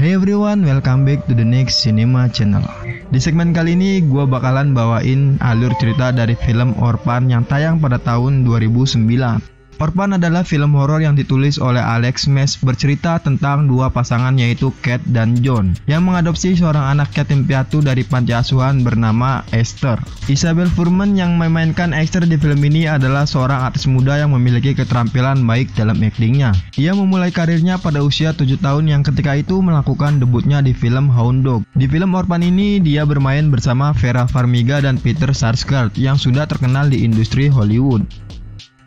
Hey everyone, welcome back to the next cinema channel. Di segmen kali ini gue bakalan bawain alur cerita dari film Orphan yang tayang pada tahun 2009. Orphan adalah film horor yang ditulis oleh Alex Mesh, bercerita tentang dua pasangan yaitu Kate dan John yang mengadopsi seorang anak yatim piatu dari panti asuhan bernama Esther. Isabelle Fuhrman yang memainkan Esther di film ini adalah seorang artis muda yang memiliki keterampilan baik dalam aktingnya. Ia memulai karirnya pada usia 7 tahun yang ketika itu melakukan debutnya di film Hound Dog. Di film Orphan ini dia bermain bersama Vera Farmiga dan Peter Sarsgaard yang sudah terkenal di industri Hollywood.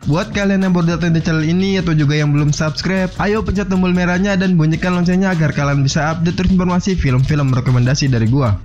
Buat kalian yang baru datang di channel ini atau juga yang belum subscribe, ayo pencet tombol merahnya dan bunyikan loncengnya agar kalian bisa update terus informasi film-film rekomendasi dari gua.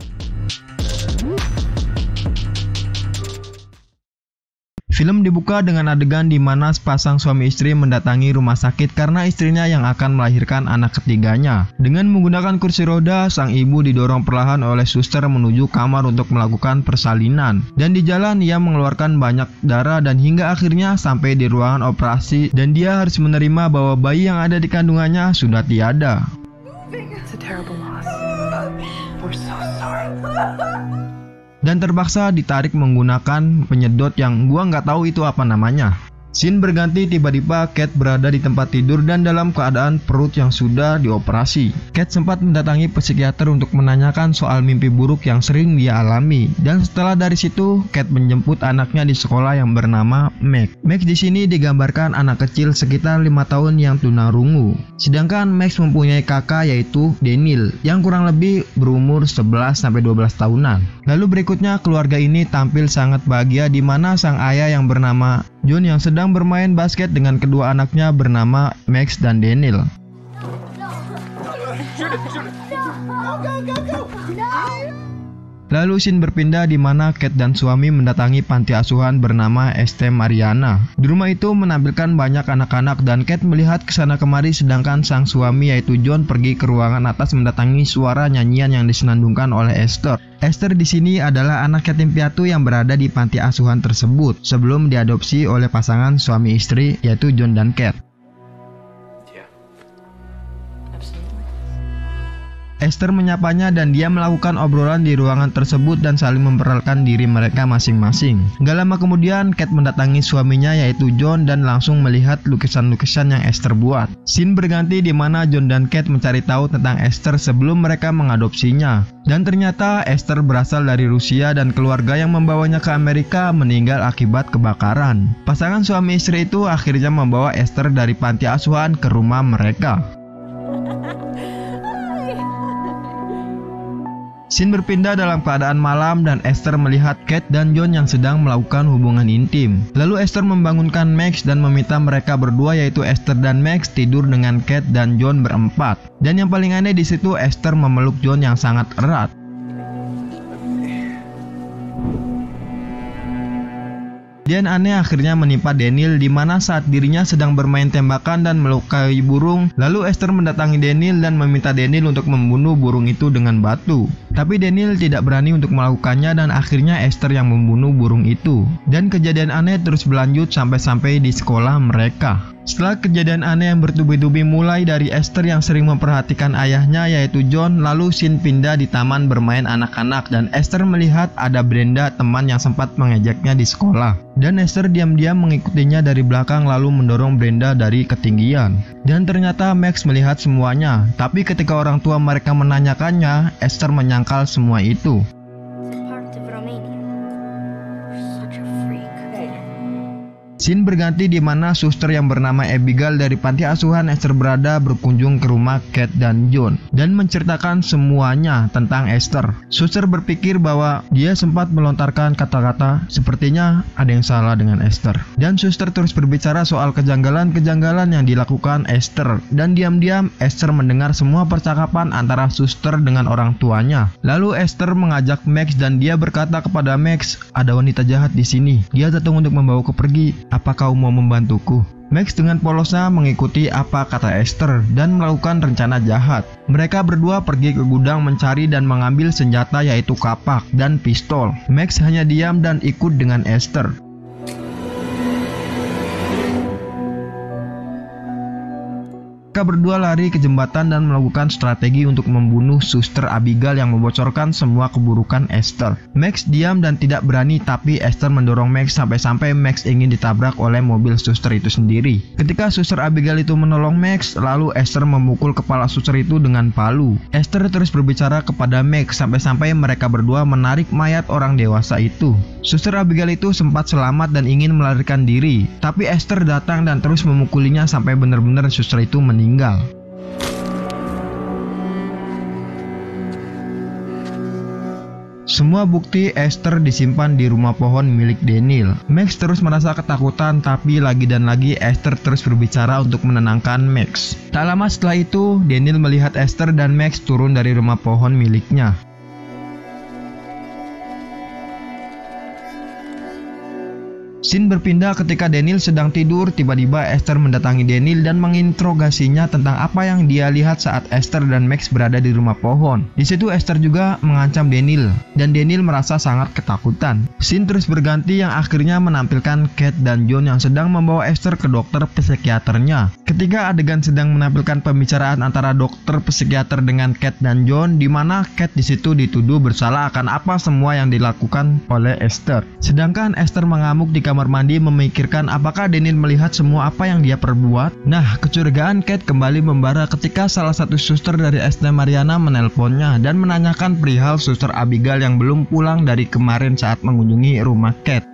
Film dibuka dengan adegan di mana sepasang suami istri mendatangi rumah sakit karena istrinya yang akan melahirkan anak ketiganya. Dengan menggunakan kursi roda, sang ibu didorong perlahan oleh suster menuju kamar untuk melakukan persalinan. Dan di jalan ia mengeluarkan banyak darah dan hingga akhirnya sampai di ruangan operasi dan dia harus menerima bahwa bayi yang ada di kandungannya sudah tiada. It's a terrible loss. We're so sorry. Dan terpaksa ditarik menggunakan penyedot yang gua nggak tahu itu apa namanya. Scene berganti, tiba-tiba Kate berada di tempat tidur dan dalam keadaan perut yang sudah dioperasi. Kate sempat mendatangi psikiater untuk menanyakan soal mimpi buruk yang sering dia alami. Dan setelah dari situ, Kate menjemput anaknya di sekolah yang bernama Max. Max di sini digambarkan anak kecil sekitar 5 tahun yang tunarungu. Sedangkan Max mempunyai kakak yaitu Daniel yang kurang lebih berumur 11-12 tahunan. Lalu berikutnya keluarga ini tampil sangat bahagia di mana sang ayah yang bernama John yang sedang bermain basket dengan kedua anaknya bernama Max dan Daniel. Lalu scene berpindah di mana Kate dan suami mendatangi panti asuhan bernama St. Mariana. Di rumah itu menampilkan banyak anak-anak dan Kate melihat kesana kemari sedangkan sang suami yaitu John pergi ke ruangan atas mendatangi suara nyanyian yang disenandungkan oleh Esther. Esther di sini adalah anak yatim piatu yang berada di panti asuhan tersebut sebelum diadopsi oleh pasangan suami istri yaitu John dan Kate. Esther menyapanya dan dia melakukan obrolan di ruangan tersebut dan saling memperkenalkan diri mereka masing-masing. Gak lama kemudian Kate mendatangi suaminya yaitu John dan langsung melihat lukisan-lukisan yang Esther buat. Scene berganti di mana John dan Kate mencari tahu tentang Esther sebelum mereka mengadopsinya. Dan ternyata Esther berasal dari Rusia dan keluarga yang membawanya ke Amerika meninggal akibat kebakaran. Pasangan suami istri itu akhirnya membawa Esther dari panti asuhan ke rumah mereka. Scene berpindah dalam keadaan malam dan Esther melihat Kate dan John yang sedang melakukan hubungan intim. Lalu Esther membangunkan Max dan meminta mereka berdua yaitu Esther dan Max tidur dengan Kate dan John berempat. Dan yang paling aneh di situ Esther memeluk John yang sangat erat. Dan aneh akhirnya menimpa Daniel di mana saat dirinya sedang bermain tembakan dan melukai burung. Lalu Esther mendatangi Daniel dan meminta Daniel untuk membunuh burung itu dengan batu. Tapi Daniel tidak berani untuk melakukannya dan akhirnya Esther yang membunuh burung itu. Dan kejadian aneh terus berlanjut sampai-sampai di sekolah mereka. Setelah kejadian aneh yang bertubi-tubi mulai dari Esther yang sering memperhatikan ayahnya yaitu John, lalu scene pindah di taman bermain anak-anak dan Esther melihat ada Brenda, teman yang sempat mengejeknya di sekolah. Dan Esther diam-diam mengikutinya dari belakang lalu mendorong Brenda dari ketinggian. Dan ternyata Max melihat semuanya, tapi ketika orang tua mereka menanyakannya, Esther menyangkal semua itu. Scene berganti di mana suster yang bernama Abigail dari panti asuhan Esther berada berkunjung ke rumah Kate dan John dan menceritakan semuanya tentang Esther. Suster berpikir bahwa dia sempat melontarkan kata-kata sepertinya ada yang salah dengan Esther. Dan suster terus berbicara soal kejanggalan-kejanggalan yang dilakukan Esther. Dan diam-diam Esther mendengar semua percakapan antara suster dengan orang tuanya. Lalu Esther mengajak Max dan dia berkata kepada Max, ada wanita jahat di sini. Dia datang untuk membawaku pergi. Apa kau mau membantuku? Max dengan polosnya mengikuti apa kata Esther dan melakukan rencana jahat. Mereka berdua pergi ke gudang mencari dan mengambil senjata yaitu kapak dan pistol. Max hanya diam dan ikut dengan Esther. Mereka berdua lari ke jembatan dan melakukan strategi untuk membunuh Suster Abigail yang membocorkan semua keburukan Esther. Max diam dan tidak berani, tapi Esther mendorong Max sampai-sampai Max ingin ditabrak oleh mobil Suster itu sendiri. Ketika Suster Abigail itu menolong Max, lalu Esther memukul kepala Suster itu dengan palu. Esther terus berbicara kepada Max sampai-sampai mereka berdua menarik mayat orang dewasa itu. Suster Abigail itu sempat selamat dan ingin melarikan diri, tapi Esther datang dan terus memukulinya sampai benar-benar Suster itu meninggal. Semua bukti Esther disimpan di rumah pohon milik Daniel. Max terus merasa ketakutan, tapi lagi dan lagi Esther terus berbicara untuk menenangkan Max. Tak lama setelah itu, Daniel melihat Esther dan Max turun dari rumah pohon miliknya. Scene berpindah ketika Daniel sedang tidur. Tiba-tiba Esther mendatangi Daniel dan menginterogasinya tentang apa yang dia lihat saat Esther dan Max berada di rumah pohon. Di situ Esther juga mengancam Daniel dan Daniel merasa sangat ketakutan. Scene terus berganti yang akhirnya menampilkan Kate dan John yang sedang membawa Esther ke dokter psikiaternya. Ketika adegan sedang menampilkan pembicaraan antara dokter psikiater dengan Kate dan John, di mana Kate di situ dituduh bersalah akan apa semua yang dilakukan oleh Esther. Sedangkan Esther mengamuk di kamar mandi memikirkan apakah Daniel melihat semua apa yang dia perbuat. Nah, kecurigaan Kate kembali membara ketika salah satu suster dari SD Mariana menelponnya dan menanyakan perihal Suster Abigail yang belum pulang dari kemarin saat mengunjungi rumah Kate.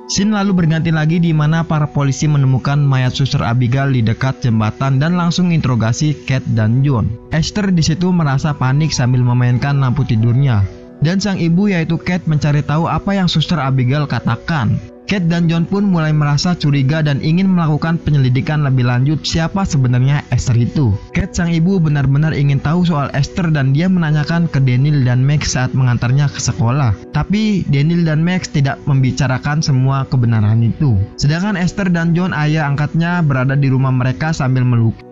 Scene lalu berganti lagi di mana para polisi menemukan mayat Suster Abigail di dekat jembatan dan langsung interogasi Kate dan John. Esther di situ merasa panik sambil memainkan lampu tidurnya. Dan sang ibu yaitu Kate mencari tahu apa yang Suster Abigail katakan. Kate dan John pun mulai merasa curiga dan ingin melakukan penyelidikan lebih lanjut siapa sebenarnya Esther itu. Kate sang ibu benar-benar ingin tahu soal Esther dan dia menanyakan ke Daniel dan Max saat mengantarnya ke sekolah. Tapi Daniel dan Max tidak membicarakan semua kebenaran itu. Sedangkan Esther dan John ayah angkatnya berada di rumah mereka sambil melukis.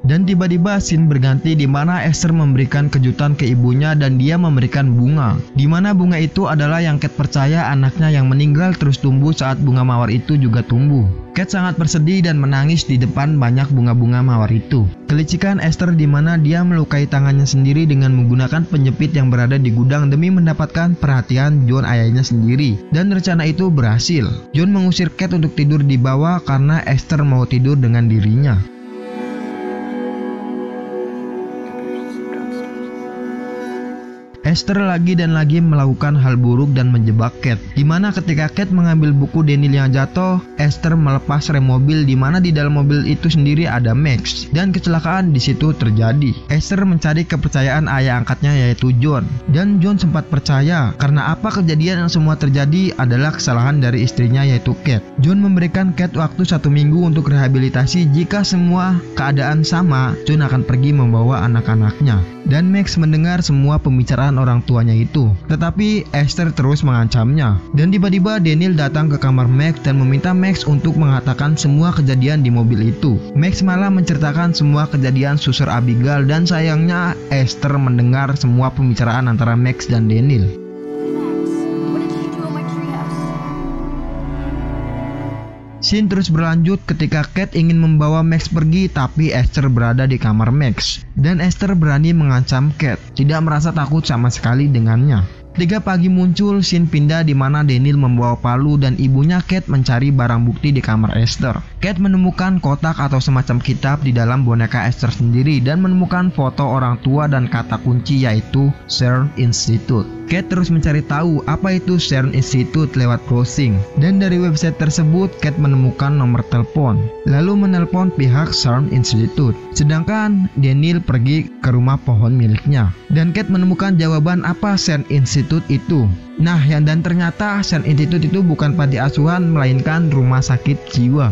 Dan tiba-tiba scene berganti di mana Esther memberikan kejutan ke ibunya dan dia memberikan bunga. Di mana bunga itu adalah yang Kate percaya anaknya yang meninggal terus tumbuh saat bunga mawar itu juga tumbuh. Kate sangat bersedih dan menangis di depan banyak bunga-bunga mawar itu. Kelicikan Esther di mana dia melukai tangannya sendiri dengan menggunakan penjepit yang berada di gudang demi mendapatkan perhatian John ayahnya sendiri. Dan rencana itu berhasil. John mengusir Kate untuk tidur di bawah karena Esther mau tidur dengan dirinya. Esther lagi dan lagi melakukan hal buruk dan menjebak Kate. Dimana ketika Kate mengambil buku Daniel yang jatuh, Esther melepas rem mobil di mana di dalam mobil itu sendiri ada Max. Dan kecelakaan di situ terjadi. Esther mencari kepercayaan ayah angkatnya yaitu John. Dan John sempat percaya karena apa kejadian yang semua terjadi adalah kesalahan dari istrinya yaitu Kate. John memberikan Kate waktu 1 minggu untuk rehabilitasi. Jika semua keadaan sama, John akan pergi membawa anak-anaknya. Dan Max mendengar semua pembicaraan orang tuanya itu. Tetapi Esther terus mengancamnya. Dan tiba-tiba Daniel datang ke kamar Max dan meminta Max untuk mengatakan semua kejadian di mobil itu. Max malah menceritakan semua kejadian Suster Abigail dan sayangnya Esther mendengar semua pembicaraan antara Max dan Daniel. Scene terus berlanjut ketika Kate ingin membawa Max pergi, tapi Esther berada di kamar Max. Dan Esther berani mengancam Kate, tidak merasa takut sama sekali dengannya. 3 pagi muncul scene pindah di mana Daniel membawa palu dan ibunya Kate mencari barang bukti di kamar Esther. Kate menemukan kotak atau semacam kitab di dalam boneka Esther sendiri dan menemukan foto orang tua dan kata kunci yaitu CERN Institute. Kate terus mencari tahu apa itu CERN Institute lewat browsing dan dari website tersebut Kate menemukan nomor telepon lalu menelpon pihak CERN Institute. Sedangkan Daniel pergi ke rumah pohon miliknya dan Kate menemukan jawaban apa CERN Institute itu. Nah, dan ternyata CERN Institute itu bukan panti asuhan melainkan rumah sakit jiwa.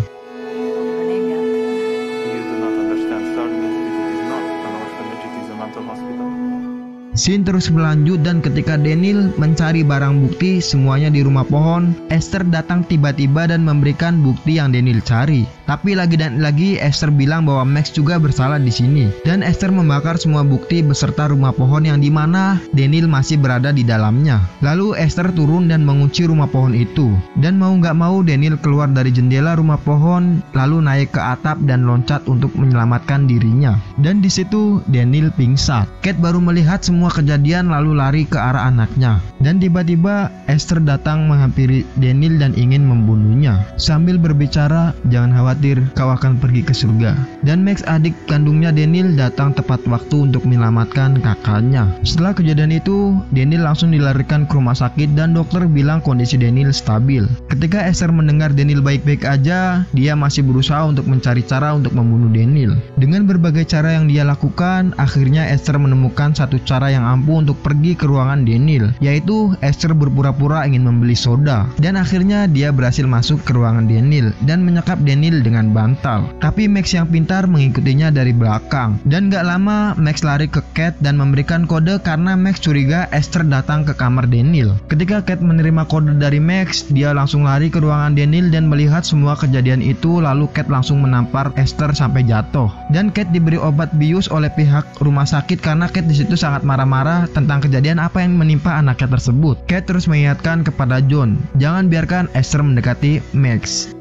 Scene terus berlanjut dan ketika Daniel mencari barang bukti semuanya di rumah pohon, Esther datang tiba-tiba dan memberikan bukti yang Daniel cari. Tapi lagi dan lagi Esther bilang bahwa Max juga bersalah di sini. Dan Esther membakar semua bukti beserta rumah pohon yang dimana Daniel masih berada di dalamnya. Lalu Esther turun dan mengunci rumah pohon itu. Dan mau nggak mau Daniel keluar dari jendela rumah pohon lalu naik ke atap dan loncat untuk menyelamatkan dirinya. Dan di situ Daniel pingsan. Kate baru melihat semua kejadian lalu lari ke arah anaknya. Dan tiba-tiba Esther datang menghampiri Daniel dan ingin membunuhnya. Sambil berbicara, "Jangan khawatir, kau akan pergi ke surga." Dan Max, adik kandungnya Daniel, datang tepat waktu untuk menyelamatkan kakaknya. Setelah kejadian itu, Daniel langsung dilarikan ke rumah sakit dan dokter bilang kondisi Daniel stabil. Ketika Esther mendengar Daniel baik-baik aja, dia masih berusaha untuk mencari cara untuk membunuh Daniel. Dengan berbagai cara yang dia lakukan, akhirnya Esther menemukan satu cara yang ampuh untuk pergi ke ruangan Daniel, yaitu Esther berpura-pura ingin membeli soda. Dan akhirnya dia berhasil masuk ke ruangan Daniel dan menyekap Daniel dengan bantal. Tapi Max yang pintar mengikutinya dari belakang. Dan gak lama Max lari ke Kate dan memberikan kode karena Max curiga Esther datang ke kamar Daniel. Ketika Kate menerima kode dari Max, dia langsung lari ke ruangan Daniel dan melihat semua kejadian itu. Lalu Kate langsung menampar Esther sampai jatuh. Dan Kate diberi obat bius oleh pihak rumah sakit karena Kate di situ sangat marah-marah tentang kejadian apa yang menimpa anaknya tersebut. Kate terus mengingatkan kepada John, jangan biarkan Esther mendekati Max.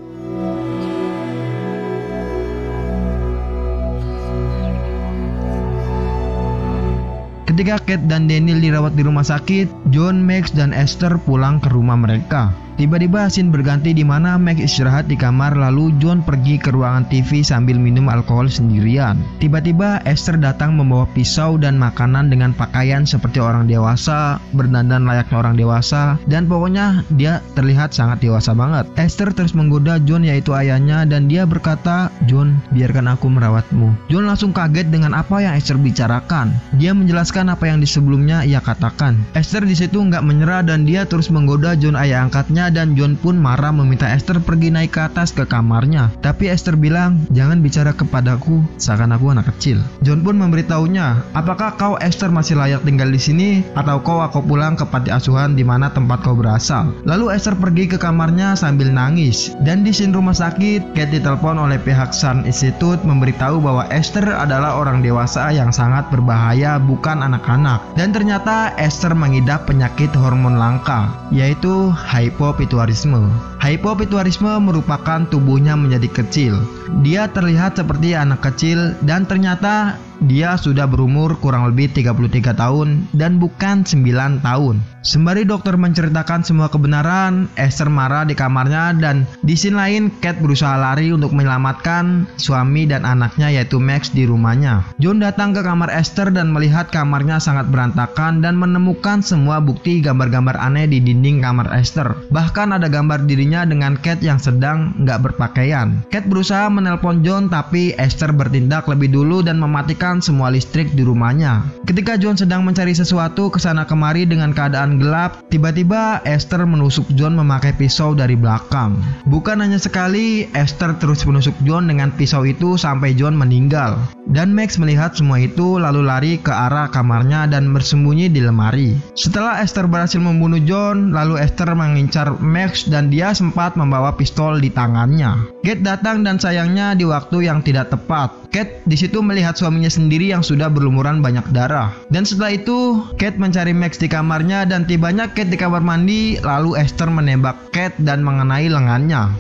Ketika Kate dan Daniel dirawat di rumah sakit, John, Max, dan Esther pulang ke rumah mereka. Tiba-tiba scene berganti di mana Max istirahat di kamar lalu John pergi ke ruangan TV sambil minum alkohol sendirian. Tiba-tiba Esther datang membawa pisau dan makanan dengan pakaian seperti orang dewasa, berdandan layaknya orang dewasa, dan pokoknya dia terlihat sangat dewasa banget. Esther terus menggoda John yaitu ayahnya dan dia berkata, "John, biarkan aku merawatmu." John langsung kaget dengan apa yang Esther bicarakan. Dia menjelaskan apa yang di sebelumnya ia katakan. Esther di situ nggak menyerah dan dia terus menggoda John ayah angkatnya. Dan John pun marah meminta Esther pergi naik ke atas ke kamarnya. Tapi Esther bilang, "Jangan bicara kepadaku seakan aku anak kecil." John pun memberitahunya, "Apakah kau Esther masih layak tinggal di sini atau aku pulang ke panti asuhan di mana tempat kau berasal?" Lalu Esther pergi ke kamarnya sambil nangis. Dan di scene rumah sakit, Kate ditelepon oleh pihak Sun Institute memberitahu bahwa Esther adalah orang dewasa yang sangat berbahaya, bukan anak-anak. Dan ternyata Esther mengidap penyakit hormon langka, yaitu hypopituitarisme. Hypopituitarisme merupakan tubuhnya menjadi kecil. Dia terlihat seperti anak kecil dan ternyata dia sudah berumur kurang lebih 33 tahun dan bukan 9 tahun. Sembari dokter menceritakan semua kebenaran, Esther marah di kamarnya dan di scene lain Kate berusaha lari untuk menyelamatkan suami dan anaknya yaitu Max di rumahnya. John datang ke kamar Esther dan melihat kamarnya sangat berantakan dan menemukan semua bukti gambar-gambar aneh di dinding kamar Esther. Bahkan ada gambar dirinya dengan Kate yang sedang nggak berpakaian. Kate berusaha menelpon John tapi Esther bertindak lebih dulu dan mematikan semua listrik di rumahnya. Ketika John sedang mencari sesuatu kesana kemari dengan keadaan gelap, tiba-tiba Esther menusuk John memakai pisau dari belakang. Bukan hanya sekali, Esther terus menusuk John dengan pisau itu sampai John meninggal. Dan Max melihat semua itu lalu lari ke arah kamarnya dan bersembunyi di lemari. Setelah Esther berhasil membunuh John, lalu Esther mengincar Max dan dia sempat membawa pistol di tangannya. Kate datang dan sayangnya di waktu yang tidak tepat. Kate di situ melihat suaminya sendiri yang sudah berlumuran banyak darah. Dan setelah itu, Kate mencari Max di kamarnya dan tibanya Kate di kamar mandi, lalu Esther menembak Kate dan mengenai lengannya.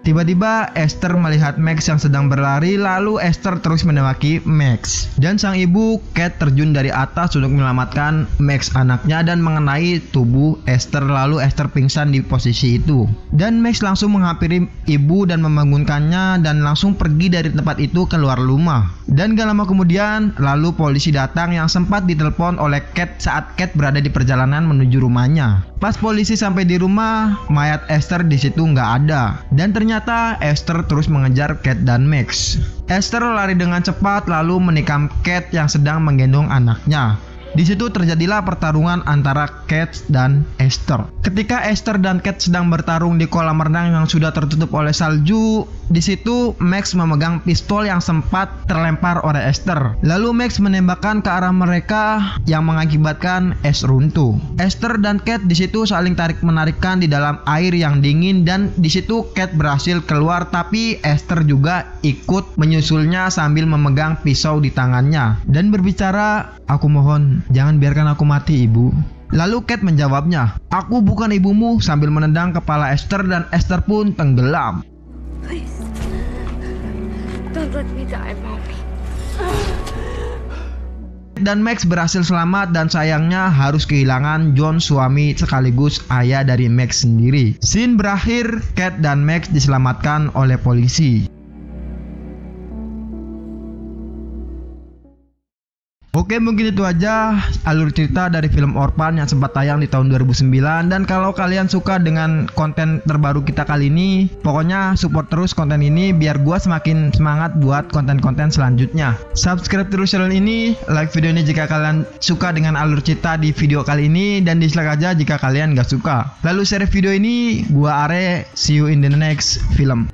Tiba-tiba Esther melihat Max yang sedang berlari, lalu Esther terus menembaki Max. Dan sang ibu, Kate, terjun dari atas untuk menyelamatkan Max anaknya dan mengenai tubuh Esther, lalu Esther pingsan di posisi itu. Dan Max langsung menghampiri ibu dan membangunkannya dan langsung pergi dari tempat itu keluar rumah. Dan gak lama kemudian, lalu polisi datang yang sempat ditelepon oleh Kate saat Kate berada di perjalanan menuju rumahnya. Pas polisi sampai di rumah, mayat Esther di situ nggak ada. Dan ternyata Esther terus mengejar Kate dan Max. Esther lari dengan cepat lalu menikam Kate yang sedang menggendong anaknya. Di situ terjadilah pertarungan antara Kat dan Esther. Ketika Esther dan Kat sedang bertarung di kolam renang yang sudah tertutup oleh salju, di situ Max memegang pistol yang sempat terlempar oleh Esther. Lalu Max menembakkan ke arah mereka yang mengakibatkan es runtuh. Esther dan Kat di situ saling tarik-menarikan di dalam air yang dingin dan di situ Kat berhasil keluar, tapi Esther juga ikut menyusulnya sambil memegang pisau di tangannya dan berbicara, "Aku mohon, jangan biarkan aku mati, Ibu." Lalu Kat menjawabnya, "Aku bukan ibumu," sambil menendang kepala Esther dan Esther pun tenggelam. Please, don't let me die, Mommy. Dan Max berhasil selamat dan sayangnya harus kehilangan John, suami sekaligus ayah dari Max sendiri. Scene berakhir, Kat dan Max diselamatkan oleh polisi. Oke, mungkin itu aja alur cerita dari film Orphan yang sempat tayang di tahun 2009. Dan kalau kalian suka dengan konten terbaru kita kali ini, pokoknya support terus konten ini biar gua semakin semangat buat konten-konten selanjutnya. Subscribe terus channel ini, like video ini jika kalian suka dengan alur cerita di video kali ini, dan dislike aja jika kalian gak suka. Lalu share video ini, gua Are, see you in the next film.